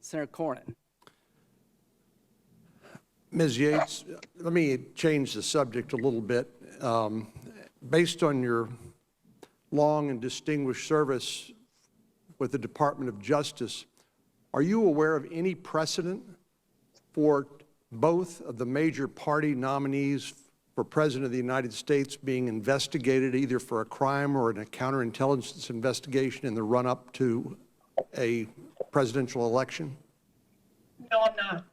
Senator Cornyn. Ms. Yates, let me change the subject a little bit. Based on your long and distinguished service with the Department of Justice, are you aware of any precedent for both of the major party nominees for President of the United States being investigated either for a crime or in a counterintelligence investigation in the run-up to a presidential election? No, I'm not.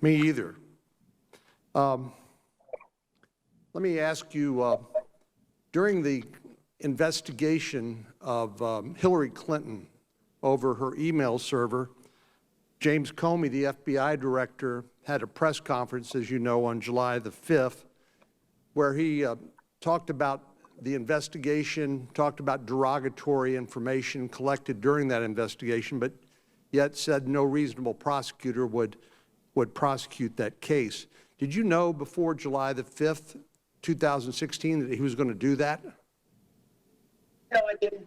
Me either. Let me ask you, during the investigation of Hillary Clinton over her email server, James Comey, the FBI director, had a press conference, as you know, on July the 5th, where he talked about the investigation, talked about derogatory information collected during that investigation, but yet said no reasonable prosecutor would prosecute that case. Did you know before July the 5th, 2016, that he was going to do that? No, I didn't.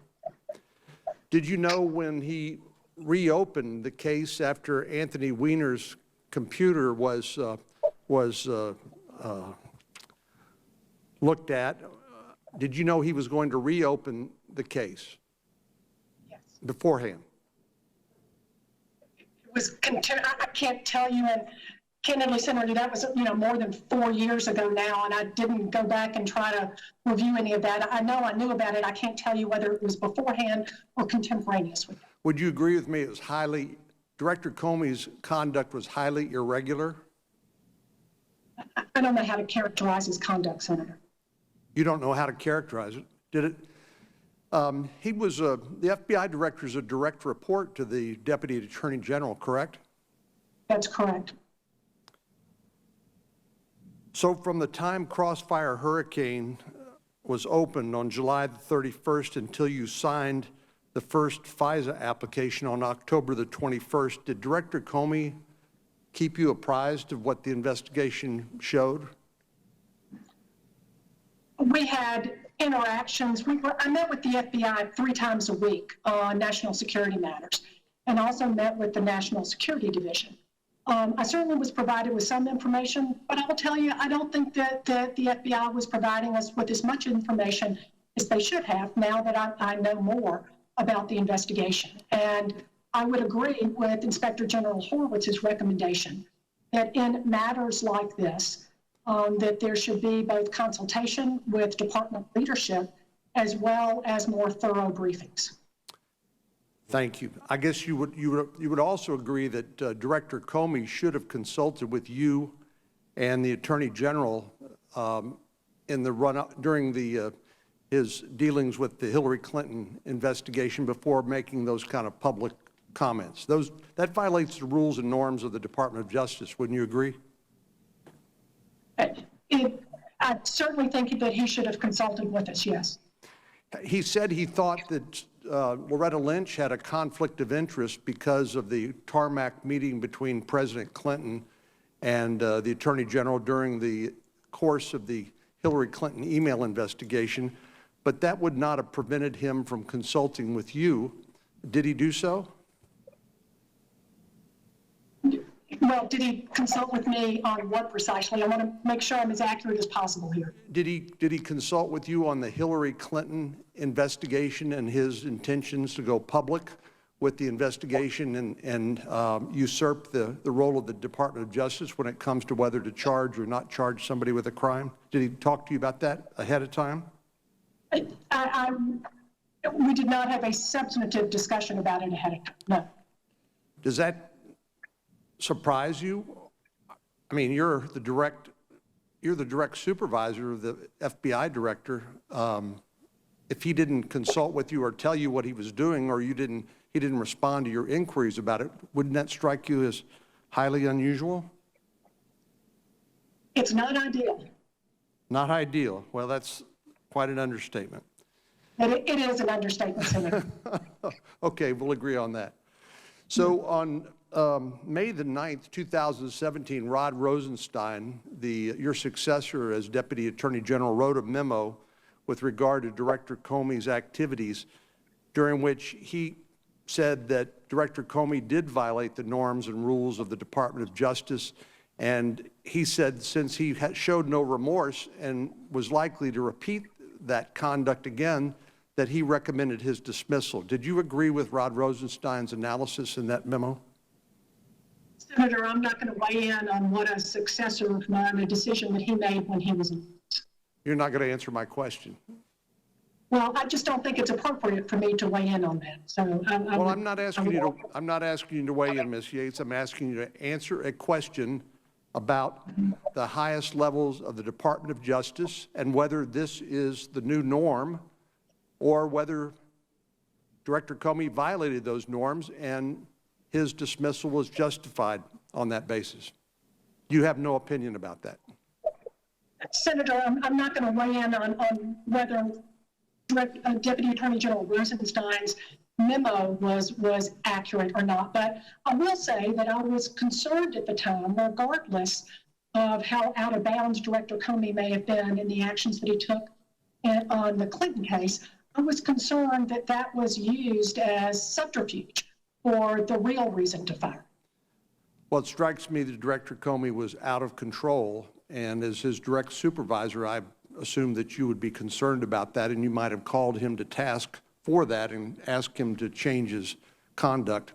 Did you know when he reopened the case after Anthony Weiner's computer was looked at, did you know he was going to reopen the case? Yes. Beforehand? It was, I can't tell you, and candidly, Senator, that was, more than 4 years ago now, and I didn't go back and try to review any of that. I know I knew about it. I can't tell you whether it was beforehand or contemporaneous with it. Would you agree with me it was Director Comey's conduct was highly irregular? I don't know how to characterize his conduct, Senator. You don't know how to characterize it, did it? He was, the FBI director is a direct report to the Deputy Attorney General, correct? That's correct. So from the time Crossfire Hurricane was opened on July the 31st until you signed the first FISA application on October the 21st, did Director Comey keep you apprised of what the investigation showed? We had interactions. I met with the FBI 3 times a week on national security matters, and also met with the National Security Division. I certainly was provided with some information, but I will tell you, I don't think that the FBI was providing us with as much information as they should have now that I know more about the investigation. And I would agree with Inspector General Horowitz's recommendation that in matters like this, that there should be both consultation with department leadership as well as more thorough briefings. Thank you. I guess you would also agree that Director Comey should have consulted with you and the Attorney General in the run-up during his dealings with the Hillary Clinton investigation before making those kind of public comments. That violates the rules and norms of the Department of Justice. Wouldn't you agree? I certainly think that he should have consulted with us, yes. He said he thought that Loretta Lynch had a conflict of interest because of the tarmac meeting between President Clinton and the Attorney General during the course of the Hillary Clinton email investigation, but that would not have prevented him from consulting with you. Did he do so? Well, did he consult with me on what precisely? I want to make sure I'm as accurate as possible here. Did he consult with you on the Hillary Clinton investigation and his intentions to go public with the investigation and usurp the role of the Department of Justice when it comes to whether to charge or not charge somebody with a crime? Did he talk to you about that ahead of time? We did not have a substantive discussion about it ahead of time, no. Does that surprise you? I mean, you're the direct supervisor of the FBI director. If he didn't consult with you or tell you what he was doing, or he didn't respond to your inquiries about it, wouldn't that strike you as highly unusual? It's not ideal. Not ideal. Well, that's quite an understatement. It is an understatement, Senator. Okay, we'll agree on that. So on May the 9th, 2017, Rod Rosenstein, your successor as Deputy Attorney General, wrote a memo with regard to Director Comey's activities, during which he said that Director Comey did violate the norms and rules of the Department of Justice, and he said since he showed no remorse and was likely to repeat that conduct again, that he recommended his dismissal. Did you agree with Rod Rosenstein's analysis in that memo? Senator, I'm not going to weigh in on what a successor of mine, a decision that he made when he was in office. You're not going to answer my question. Well, I just don't think it's appropriate for me to weigh in on that. So, I'm not asking you to weigh in, Ms. Yates. I'm asking you to answer a question about the highest levels of the Department of Justice and whether this is the new norm or whether Director Comey violated those norms and his dismissal was justified on that basis. You have no opinion about that. Senator, I'm not going to weigh in on whether Deputy Attorney General Rosenstein's memo was accurate or not, but I will say that I was concerned at the time, regardless of how out of bounds Director Comey may have been in the actions that he took on the Clinton case. I was concerned that that was used as subterfuge for the real reason to fire. Well, it strikes me that Director Comey was out of control, and as his direct supervisor, I assume that you would be concerned about that, and you might have called him to task for that and asked him to change his conduct.